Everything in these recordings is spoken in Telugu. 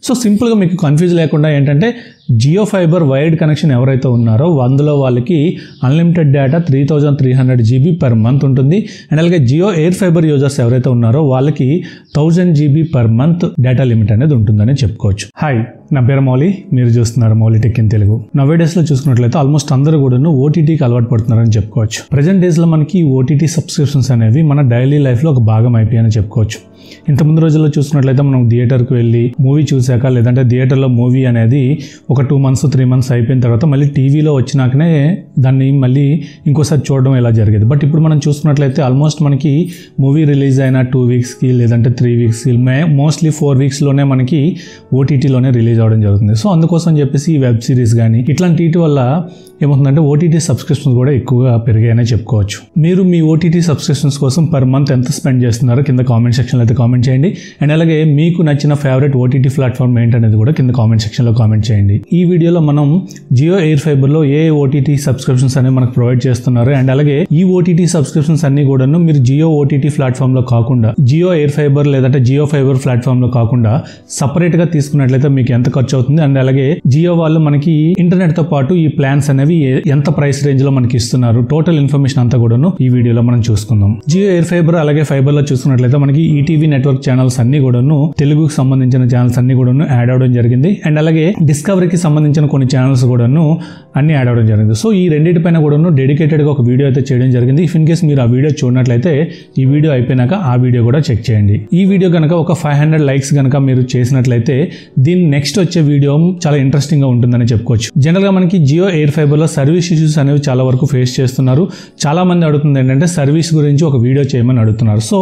సో సింపుల్గా మీకు కన్ఫ్యూజ్ లేకుండా ఏంటంటే జియో ఫైబర్ వైర్డ్ కనెక్షన్ ఎవరైతే ఉన్నారో అందులో వాళ్ళకి unlimited data 3300 GB per month ఉంటుంది. అండ్ అలాగే జియో ఎయిర్ ఫైబర్ యూజర్స్ ఎవరైతే ఉన్నారో వాళ్ళకి 1000 GB per month data limit అనేది ఉంటుందని చెప్పుకోవచ్చు. హాయ్, నా పేరు మౌలి, మీరు చూస్తున్నారు మౌలి టెక్ ఇన్ తెలుగు. నవ్వే డేస్లో చూసుకున్నట్లయితే ఆల్మోస్ట్ అందరూ కూడా ఓటీటీకి అలవాటు పడుతున్నారని చెప్పుకోవచ్చు. ప్రజెంట్ డేస్లో మనకి ఓటీటీ సబ్స్క్రిప్షన్స్ అనేవి మన డైలీ లైఫ్లో ఒక భాగం అయిపోయాయని చెప్పుకోవచ్చు. ఇంతకుముందు రోజుల్లో చూసుకున్నట్లయితే మనం థియేటర్కి వెళ్ళి మూవీ చూసాక లేదంటే థియేటర్లో మూవీ అనేది ఒక 2 months 3 months అయిపోయిన తర్వాత మళ్ళీ టీవీలో వచ్చినాకనే దాన్ని మళ్ళీ ఇంకోసారి చూడడం ఇలా జరిగేది. బట్ ఇప్పుడు మనం చూసుకున్నట్లయితే ఆల్మోస్ట్ మనకి మూవీ రిలీజ్ అయిన 2 weeksకి లేదంటే 3 weeksకి మోస్ట్లీ 4 weeksలోనే మనకి ఓటీటీలోనే రిలీజ్ అవ్వడం జరుగుతుంది. సో అందుకోసం చెప్పేసి ఈ వెబ్ సిరీస్ కానీ ఇట్లాంటి వల్ల ఏమవుతుందంటే ఓటీటీ సబ్స్క్రిప్షన్స్ కూడా ఎక్కువగా పెరిగాయనే చెప్పుకోవచ్చు. మీరు మీ ఓటీటీ సబ్స్క్రిప్షన్స్ కోసం పర్ మంత్ ఎంత స్పెండ్ చేస్తున్నారో కింద కామెంట్ సెక్షన్లో అయితే కామెంట్ చేయండి. అండ్ అలాగే మీకు నచ్చిన ఫేవరెట్ ఓటీటీ ప్లాట్ఫామ్ ఏంటనేది కూడా కింద కామెంట్ సెక్షన్లో కామెంట్ చేయండి. ఈ వీడియోలో మనం జియో ఎయిర్ ఫైబర్లో ఏ ఓటీటీ సబ్స్క్రిప్షన్స్ అనేవి మనకు ప్రొవైడ్ చేస్తున్నారు. అండ్ అలాగే ఈ ఓటీటీ సబ్స్క్రిప్షన్స్ అన్ని కూడాను మీరు జియో ఓటీటీ ప్లాట్ఫామ్లో కాకుండా జియో ఎయిర్ ఫైబర్ లేదంటే జియో ఫైబర్ ప్లాట్ఫామ్లో కాకుండా సపరేట్గా తీసుకున్నట్లయితే మీకు ఎంత ఖర్చు అవుతుంది. అండ్ అలాగే జియో వాళ్ళు మనకి ఇంటర్నెట్తో పాటు ఈ ప్లాన్స్ అనేవి ఎంత ప్రైస్ రేంజ్ లో మనకి ఇస్తున్నారు, టోటల్ ఇన్ఫర్మేషన్ అంతా కూడాను ఈ వీడియోలో మనం చూసుకుందాం. జియో ఎయిర్ ఫైబర్ అలాగే ఫైబర్ లో చూసుకున్నట్లయితే మనకి ఈటీవీ నెట్వర్క్ ఛానల్స్ అన్ని కూడాను తెలుగుకి సంబంధించిన ఛానల్స్ అన్ని కూడాను యాడ్ అవడం జరిగింది. అండ్ అలాగే డిస్కవరీకి సంబంధించిన కొన్ని ఛానల్స్ కూడాను అన్ని యాడ్ అవడం జరిగింది. సో ఈ రెండింటిపైన కూడాను డెడికేటెడ్ గా ఒక వీడియో అయితే చేయడం జరిగింది. ఇఫ్ ఇన్ కేస్ మీరు ఆ వీడియో చూడనట్లయితే ఈ వీడియో అయిపోయినాక ఆ వీడియో కూడా చెక్ చేయండి. ఈ వీడియో కనుక ఒక 500 likes కనుక మీరు చేసినట్లయితే దీని నెక్స్ట్ వచ్చే వీడియో చాలా ఇంట్రెస్టింగ్ గా ఉంటుందని చెప్పుకోవచ్చు. జనరల్ గా మనకి Jio air fiber service issues అనేవి చాలా వరకు ఫేస్ చేస్తున్నారు. చాలా మంది అడుగుతుంది ఏంటంటే సర్వీస్ గురించి ఒక వీడియో చేయమని అడుగుతున్నారు. సో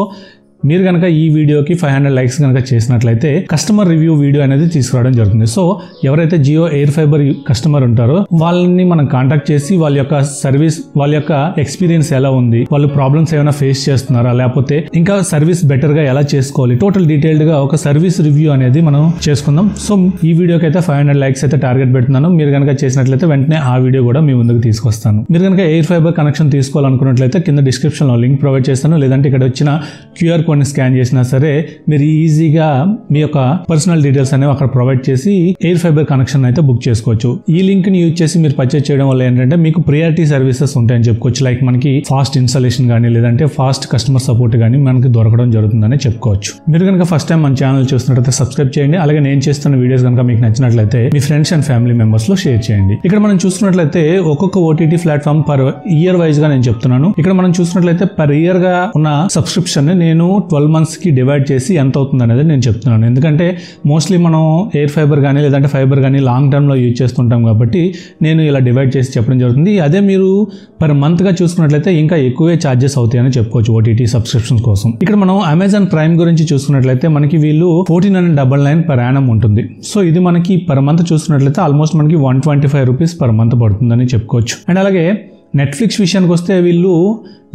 మీరు కనుక ఈ వీడియోకి 500 likes కనుక చేసినట్లయితే కస్టమర్ రివ్యూ వీడియో అనేది తీసుకురావడం జరుగుతుంది. సో ఎవరైతే జియో ఎయిర్ ఫైబర్ కస్టమర్ ఉంటారో వాళ్ళని మనం కాంటాక్ట్ చేసి వాళ్ళ యొక్క సర్వీస్, వాళ్ళ యొక్క ఎక్స్పీరియన్స్ ఎలా ఉంది, వాళ్ళు ప్రాబ్లమ్స్ ఏమైనా ఫేస్ చేస్తున్నారా, లేకపోతే ఇంకా సర్వీస్ బెటర్ గా ఎలా చేసుకోవాలి, టోటల్ డీటెయిల్డ్ గా ఒక సర్వీస్ రివ్యూ అనేది మనం చేసుకుందాం. సో ఈ వీడియోకి అయితే 500 likes అయితే టార్గెట్ పెడుతున్నాను. మీరు కనుక చేసినట్లయితే వెంటనే ఆ వీడియో కూడా మీ ముందుకు తీసుకొస్తాను. మీరు కనుక ఎయిర్ ఫైబర్ కనెక్షన్ తీసుకోవాలనుకున్నట్లయితే కింద డిస్క్రిప్షన్ లో లింక్ ప్రొవైడ్ చేస్తాను. లేదంటే ఇక్కడ వచ్చిన QR కోడ్ని స్కాన్ చేసినా సరే మీరు ఈజీగా మీ యొక్క పర్సనల్ డీటెయిల్స్ అనేవి అక్కడ ప్రొవైడ్ చేసి ఎయిర్ ఫైబర్ కనెక్షన్ అయితే బుక్ చేసుకోవచ్చు. ఈ లింక్ ని యూజ్ చేసి మీరు పర్చేస్ చేయడం వల్ల ఏంటంటే మీకు ప్రియారిటీ సర్వీసెస్ ఉంటాయని చెప్పుకోవచ్చు. లైక్ మనకి ఫాస్ట్ ఇన్స్టాలేషన్ కానీ లేదంటే ఫాస్ట్ కస్టమర్ సపోర్ట్ కానీ మనకి దొరకడం జరుగుతుందని చెప్పుకోవచ్చు. మీరు కనుక ఫస్ట్ టైం మన ఛానల్ చూస్తున్నట్లయితే సబ్స్క్రైబ్ చేయండి. అలాగే నేను చేస్తున్న వీడియోస్ కనుక మీకు నచ్చినట్లయితే మీ ఫ్రెండ్స్ అండ్ ఫ్యామిలీ మెంబర్స్ లో షేర్ చేయండి. ఇక్కడ మనం చూసుకున్నట్లయితే ఒక్కొక్క OTT platform per year wise గా నేను చెప్తున్నాను. ఇక్కడ మనం చూసుకున్నట్లయితే పర్ ఇయర్ గా ఉన్న సబ్స్క్రిప్షన్ నేను 12 months కి డివైడ్ చేసి ఎంత అవుతుంది అనేది నేను చెప్తున్నాను. ఎందుకంటే మోస్ట్లీ మనం ఎయిర్ ఫైబర్ కానీ లేదంటే ఫైబర్ కానీ లాంగ్ టర్మ్ లో యూజ్ చేస్తుంటాం కాబట్టి నేను ఇలా డివైడ్ చేసి చెప్పడం జరుగుతుంది. అదే మీరు పర్ మంత్ గా చూసుకున్నట్లయితే ఇంకా ఎక్కువే ఛార్జెస్ అవుతాయని చెప్పుకోవచ్చు ఓటీటీ సబ్స్క్రిప్షన్ కోసం. ఇక్కడ మనం అమెజాన్ ప్రైమ్ గురించి చూసుకున్నట్లయితే మనకి వీళ్ళు 1499 per annum ఉంటుంది. సో ఇది మనకి పర్ మంత్ చూసుకున్నట్లయితే ఆల్మోస్ట్ మనకి 125 rupees per month పడుతుందని చెప్పుకోవచ్చు. అండ్ అలాగే నెట్ఫ్లిక్స్ విషయానికి వస్తే వీళ్ళు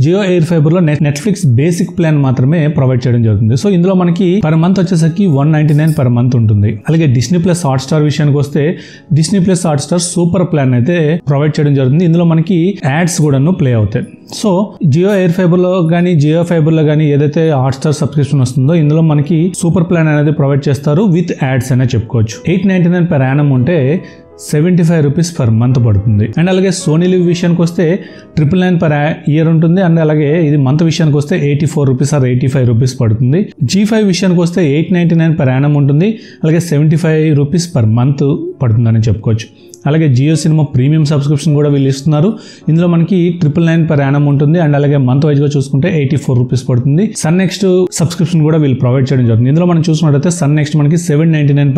జియో ఎయిర్ ఫైబర్లో నెట్ఫ్లిక్స్ బేసిక్ ప్లాన్ మాత్రమే ప్రొవైడ్ చేయడం జరుగుతుంది. సో ఇందులో మనకి పర్ మంత్ వచ్చేసరికి 199 per month ఉంటుంది. అలాగే డిస్నీ ప్లస్ హాట్స్టార్ విషయానికి వస్తే Disney plus Hotstar super plan అయితే ప్రొవైడ్ చేయడం జరుగుతుంది. ఇందులో మనకి యాడ్స్ కూడాను ప్లే అవుతాయి. సో జియో ఎయిర్ ఫైబర్లో కానీ జియో ఫైబర్లో కానీ ఏదైతే హాట్స్టార్ సబ్స్క్రిప్షన్ వస్తుందో ఇందులో మనకి సూపర్ ప్లాన్ అనేది ప్రొవైడ్ చేస్తారు విత్ యాడ్స్ అనే చెప్పుకోవచ్చు. 899 per annum ఉంటే 75 rupees per month పడుతుంది. అండ్ అలాగే సోనీ లివ్ విషయానికి వస్తే 999 per year ఉంటుంది. అండ్ అలాగే ఇది మంత్ విషయానికి వస్తే 84 rupees or 85 rupees పడుతుంది. G5 విషయానికి వస్తే 899 per annum ఉంటుంది. అలాగే 75 rupees per month పడుతుందని చెప్పుకోవచ్చు. అలాగే జియో సినిమా ప్రీమియం సబ్స్క్రిప్షన్ కూడా వీళ్ళు ఇస్తున్నారు. ఇందులో మనకి 999 per annum ఉంటుంది. అండ్ అలాగే మంత్ వైజ్ గా చూసుకుంటే 84 rupees పడుతుంది. సన్ నెక్స్ట్ సబ్స్క్రిప్షన్ కూడా వీళ్ళు ప్రొవైడ్ చేయడం జరుగుతుంది. ఇందులో మనం చూసుకున్నట్లయితే సన్ నెక్స్ట్ మనకి 799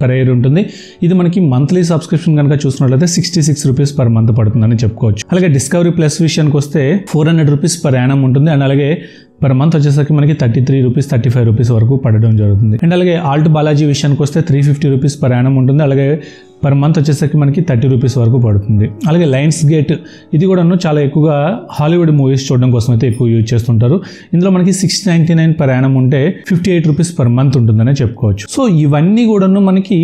per year ఉంటుంది. ఇది మనకి మంత్లీ సబ్స్క్రిప్షన్ కనుక చూసుకున్నట్లయితే 66 rupees per month పడుతుందని చెప్పుకోవచ్చు. అలాగే డిస్కవరీ ప్లస్ విషయానికి వస్తే 400 rupees per annum ఉంటుంది. అండ్ అలాగే పర్ మంత్ వచ్చేసరికి మనకి 33 rupees 35 rupees వరకు పడడం జరుగుతుంది. అండ్ అలాగే ఆల్ట్ బాలాజీ విషయానికి వస్తే 350 rupees per annum ఉంటుంది. అలాగే పర్ మంత్ వచ్చేసరికి మనకి 30 rupees వరకు పడుతుంది. అలాగే లయన్స్ గేట్ ఇది కూడాను చాలా ఎక్కువగా హాలీవుడ్ మూవీస్ చూడడం కోసం అయితే ఎక్కువ యూజ్ చేస్తుంటారు. ఇందులో మనకి 699 per annum ఉంటే 58 rupees per month ఉంటుందనే చెప్పుకోవచ్చు. సో ఇవన్నీ కూడాను మనకి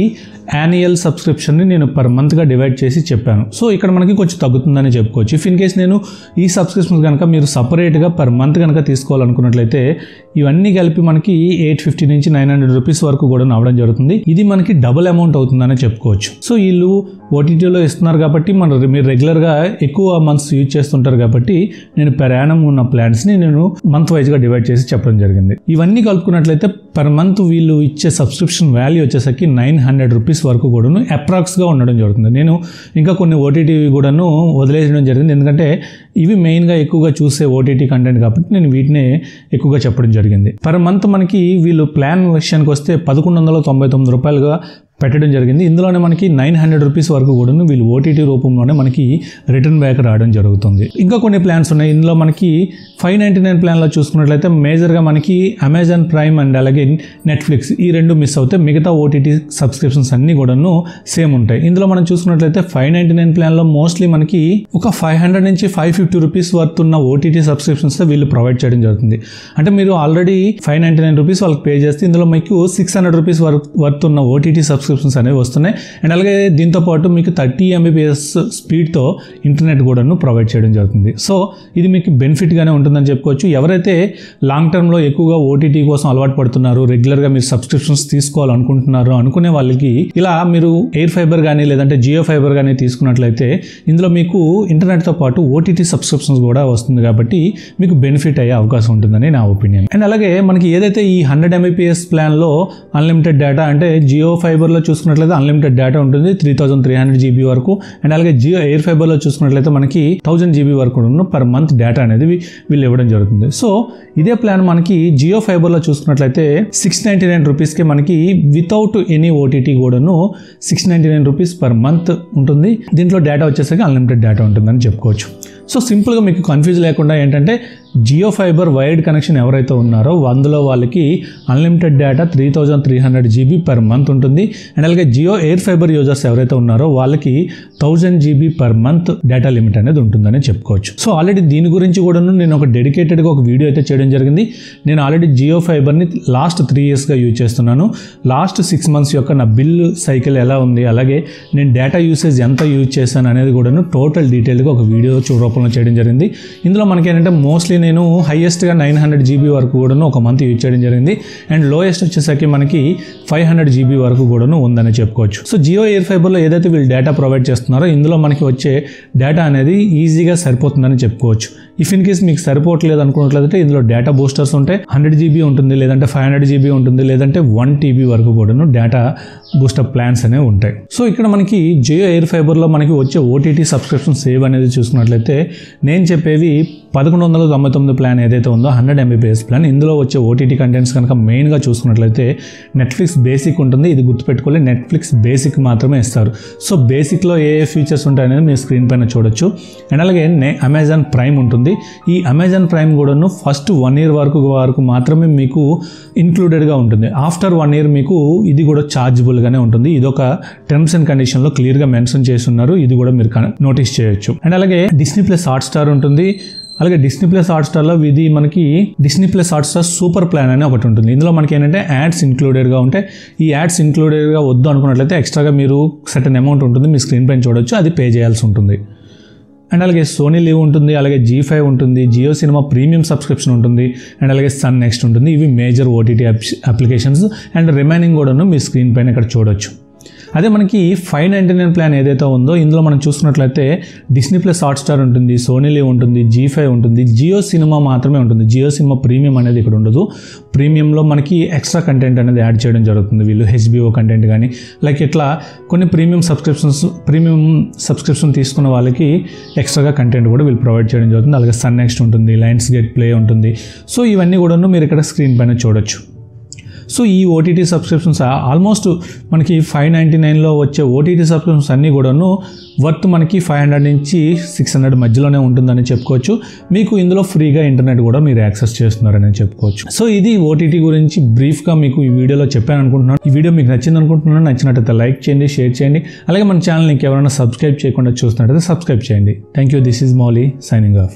యాన్యువల్ సబ్స్క్రిప్షన్ని నేను పర్ మంత్గా డివైడ్ చేసి చెప్పాను. సో ఇక్కడ మనకి కొంచెం తగ్గుతుందని చెప్పుకోవచ్చు. ఇఫ్ ఇన్ కేస్ నేను ఈ సబ్స్క్రిప్షన్ కనుక మీరు సపరేట్గా పర్ మంత్ కనుక తీసుకోవాలనుకున్నట్లయితే ఇవన్నీ కలిపి మనకి 850 నుంచి 900 రూపీస్ వరకు కూడా అవడం జరుగుతుంది. ఇది మనకి డబుల్ అమౌంట్ అవుతుందని చెప్పుకోవచ్చు. సో వీళ్ళు ఓటీటీలో ఇస్తున్నారు కాబట్టి మీరు రెగ్యులర్గా ఎక్కువ మంత్స్ యూజ్ చేస్తుంటారు కాబట్టి నేను పెర్ యానం ఉన్న ప్లాన్స్ని నేను మంత్ వైజ్గా డివైడ్ చేసి చెప్పడం జరిగింది. ఇవన్నీ కలుపుకున్నట్లయితే పర్ మంత్ వీళ్ళు ఇచ్చే సబ్స్క్రిప్షన్ వాల్యూ వచ్చేసరికి 900 రూపీస్ వరకు కూడాను అప్రాక్స్గా ఉండడం జరుగుతుంది. నేను ఇంకా కొన్ని ఓటీటీ కూడాను వదిలేయడం జరిగింది, ఎందుకంటే ఇవి మెయిన్గా ఎక్కువగా చూసే ఓటీటీ కంటెంట్ కాబట్టి నేను వీటినే ఎక్కువగా చెప్పడం జరిగింది. పర్ మంత్ మనకి వీళ్ళు ప్లాన్ విషయానికి వస్తే 1199 రూపాయలుగా పెట్టడం జరిగింది. ఇందులోనే మనకి 900 రూపీస్ వరకు కూడా వీళ్ళు ఓటీటీ రూపంలోనే మనకి రిటర్న్ బ్యాక్ రావడం జరుగుతుంది. ఇంకా కొన్ని ప్లాన్స్ ఉన్నాయి. ఇందులో మనకి 599 ప్లాన్లో చూసుకున్నట్లయితే మేజర్గా మనకి అమెజాన్ ప్రైమ్ అండ్ అలాగే నెట్ఫ్లిక్స్ ఈ రెండు మిస్ అవుతాయి. మిగతా ఓటీటీ సబ్స్క్రిప్షన్స్ అన్నీ కూడాను సేమ్ ఉంటాయి. ఇందులో మనం చూసుకున్నట్లయితే 599 ప్లాన్లో మోస్ట్లీ మనకి ఒక 500 నుంచి 550 రూపీస్ వర్త్ ఉన్న ఓటీటీ సబ్స్క్రిప్షన్స్ వీళ్ళు ప్రొవైడ్ చేయడం జరుగుతుంది. అంటే మీరు ఆల్రెడీ 599 రూపీస్ వాళ్ళకి పే చేస్తే ఇందులో మీకు 600 రూపీస్ వర్త్ ఉన్న ఓటీటీ సబ్స్క్రిప్షన్స్ అనేవి వస్తున్నాయి. అండ్ అలాగే దీంతో పాటు మీకు 30 Mbps స్పీడ్తో ఇంటర్నెట్ కూడాను ప్రొవైడ్ చేయడం జరుగుతుంది. సో ఇది మీకు బెనిఫిట్గానే ఉంటుందని చెప్పుకోవచ్చు. ఎవరైతే లాంగ్ టర్మ్లో ఎక్కువగా ఓటీటీ కోసం అలవాటు పడుతున్నారు, రెగ్యులర్గా మీరు సబ్స్క్రిప్షన్స్ తీసుకోవాలనుకుంటున్నారు అనుకునే వాళ్ళకి ఇలా మీరు ఎయిర్ ఫైబర్ కానీ లేదంటే జియో ఫైబర్ కానీ తీసుకున్నట్లయితే ఇందులో మీకు ఇంటర్నెట్తో పాటు ఓటీటీ సబ్స్క్రిప్షన్స్ కూడా వస్తుంది కాబట్టి మీకు బెనిఫిట్ అయ్యే అవకాశం ఉంటుందని నా ఒపీనియన్. అండ్ అలాగే మనకి ఏదైతే ఈ 100 Mbps ప్లాన్లో అన్లిమిటెడ్ డేటా అంటే జియో ఫైబర్లో చూసుకున్నట్లయితే అన్లిమిటెడ్ డేటా ఉంటుంది 3300 GB వరకు. అండ్ అలాగే జియో ఎయిర్ ఫైబర్లో చూసుకున్నట్లయితే మనకి 1000 GB వరకు పర్ మంత్ డేటా అనేది వీళ్ళు ఇవ్వడం జరుగుతుంది. సో ఇదే ప్లాన్ మనకి జియో ఫైబర్లో చూసుకున్నట్లయితే 699 రూపీస్కే మనకి వితౌట్ ఎనీ ఓటీటీ కూడాను 699 రూపీస్ పర్ మంత్ ఉంటుంది. దీంట్లో డేటా వచ్చేసరికి అన్లిమిటెడ్ డేటా ఉంటుందని చెప్పుకోవచ్చు. సో సింపుల్గా మీకు కన్ఫ్యూజ్ లేకుండా ఏంటంటే జియో ఫైబర్ వైర్డ్ కనెక్షన్ ఎవరైతే ఉన్నారో అందులో వాళ్ళకి unlimited data 3300 GB per month ఉంటుంది. అండ్ అలాగే జియో ఎయిర్ ఫైబర్ యూజర్స్ ఎవరైతే ఉన్నారో వాళ్ళకి 1000 GB per month data limit అనేది ఉంటుందని చెప్పుకోవచ్చు. సో ఆల్రెడీ దీని గురించి కూడా నేను ఒక డెడికేటెడ్గా ఒక వీడియో అయితే చేయడం జరిగింది. నేను ఆల్రెడీ జియో ఫైబర్ని లాస్ట్ 3 ఇయర్స్గా యూజ్ చేస్తున్నాను. లాస్ట్ 6 మంత్స్ యొక్క నా బిల్లు సైకిల్ ఎలా ఉంది, అలాగే నేను డేటా యూసేజ్ ఎంత యూజ్ చేశాను అనేది కూడాను టోటల్ డీటెయిల్గా ఒక వీడియో రూపంలో చేయడం జరిగింది. ఇందులో మనకి ఏంటంటే మోస్ట్లీ నేను హైయెస్ట్గా 900 GB వరకు కూడాను ఒక మంత్ యూజ్ చేయడం జరిగింది. అండ్ లోయెస్ట్ వచ్చేసరికి మనకి 500 GB వరకు కూడాను ఉందని చెప్పుకోవచ్చు. సో జియో ఎయిర్ ఫైబర్లో ఏదైతే వీళ్ళు డేటా ప్రొవైడ్ చేస్తున్నారో ఇందులో మనకి వచ్చే డేటా అనేది ఈజీగా సరిపోతుందని చెప్పుకోవచ్చు. ఇఫ్ ఇన్ కేస్ మీకు సరిపోవట్లేదు అనుకున్నట్లయితే ఇందులో డేటా బూస్టర్స్ ఉంటాయి. 100 GB ఉంటుంది, లేదంటే 500 GB ఉంటుంది, లేదంటే 1 TB వరకు కూడాను డేటా బూస్టర్ ప్లాన్స్ అనేవి ఉంటాయి. సో ఇక్కడ మనకి జియో ఎయిర్ ఫైబర్లో మనకి వచ్చే ఓటీటీ సబ్స్క్రిప్షన్ సేవ్ అనేది చూసుకున్నట్లయితే నేను చెప్పేవి 1199 ప్లాన్ ఏదైతే ఉందో 100 Mbps ప్లాన్. ఇందులో వచ్చే ఓటీటీ కంటెంట్స్ కనుక మెయిన్గా చూసుకున్నట్లయితే నెట్ఫ్లిక్స్ బేసిక్ ఉంటుంది. ఇది గుర్తుపెట్టుకోవాలి, నెట్ఫ్లిక్స్ బేసిక్ మాత్రమే ఇస్తారు. సో బేసిక్లో ఏ ఫీచర్స్ ఉంటాయనేది మీరు స్క్రీన్ పైన చూడొచ్చు. అండ్ అలాగే అమెజాన్ ప్రైమ్ ఉంటుంది. ఈ అమెజాన్ ప్రైమ్ కూడాను ఫస్ట్ 1 year వరకు మాత్రమే మీకు ఇంక్లూడెడ్గా ఉంటుంది. ఆఫ్టర్ 1 year మీకు ఇది కూడా ఛార్జబుల్గానే ఉంటుంది. ఇది ఒక టర్మ్స్ అండ్ కండిషన్లో క్లియర్గా మెన్షన్ చేస్తున్నారు. ఇది కూడా మీరు నోటీస్ చేయొచ్చు. అండ్ అలాగే డిస్నీ ప్లస్ హాట్స్టార్ ఉంటుంది. అలాగే డిస్నీ ప్లస్ హాట్స్టార్లో ఇది మనకి Disney plus Hotstar super plan అని ఒకటి ఉంటుంది. ఇందులో మనకి ఏంటంటే యాడ్స్ ఇంక్లూడెడ్గా ఉంటాయి. ఈ యాడ్స్ ఇంక్లూడెడ్గా వద్దు అనుకున్నట్లయితే ఎక్స్ట్రాగా మీరు సర్టెన్ అమౌంట్ ఉంటుంది, మీ స్క్రీన్ పైన చూడొచ్చు, అది పే చేయాల్సి ఉంటుంది. అండ్ అలాగే సోనీ లివ్ ఉంటుంది, అలాగే G5 ఉంటుంది, జియో సినిమా ప్రీమియం సబ్స్క్రిప్షన్ ఉంటుంది, అండ్ అలాగే సన్ నెక్స్ట్ ఉంటుంది. ఇవి major OTT applications. And remaining కూడాను మీ స్క్రీన్ పైన ఇక్కడ చూడొచ్చు. అదే మనకి 599 ప్లాన్ ఏదైతే ఉందో ఇందులో మనం చూసుకున్నట్లయితే డిస్నీ ప్లస్ హాట్స్టార్ ఉంటుంది, సోనీ లివ్ ఉంటుంది, G5 ఉంటుంది, జియో సినిమా మాత్రమే ఉంటుంది. జియో సినిమా ప్రీమియం అనేది ఇక్కడ ఉండదు. ప్రీమియంలో మనకి ఎక్స్ట్రా కంటెంట్ అనేది యాడ్ చేయడం జరుగుతుంది. వీళ్ళు HBO కంటెంట్ కానీ లైక్ ఇట్లా కొన్ని ప్రీమియం సబ్స్క్రిప్షన్ తీసుకున్న వాళ్ళకి ఎక్స్ట్రాగా కంటెంట్ కూడా వీళ్ళు ప్రొవైడ్ చేయడం జరుగుతుంది. అలాగే సన్ నెక్స్ట్ ఉంటుంది, లయన్స్ గేట్ ప్లే ఉంటుంది. సో ఇవన్నీ కూడా మీరు ఇక్కడ స్క్రీన్ పైన చూడొచ్చు. సో ఈ ఓటీటీ సబ్స్క్రిప్షన్స్ ఆల్మోస్ట్ మనకి 599లో వచ్చే ఓటీటీ సబ్స్క్రిప్షన్స్ అన్నీ కూడాను వర్త్ మనకి 500 నుంచి 600 మధ్యలోనే ఉంటుందని చెప్పుకోవచ్చు. మీకు ఇందులో ఫ్రీగా ఇంటర్నెట్ కూడా మీరు యాక్సెస్ చేస్తున్నారని చెప్పుకోవచ్చు. సో ఇది ఓటీటీ గురించి బ్రీఫ్గా మీకు ఈ వీడియోలో చెప్పాను అనుకుంటున్నాను. ఈ వీడియో మీకు నచ్చింది అనుకుంటున్నాను. నచ్చినట్టయితే లైక్ చేయండి, షేర్ చేయండి. అలాగే మన ఛానల్ని ఎవరైనా సబ్స్క్రైబ్ చేయకుండా చూస్తున్నట్టయితే సబ్స్క్రైబ్ చేయండి. Thank you. This is Mouli signing off.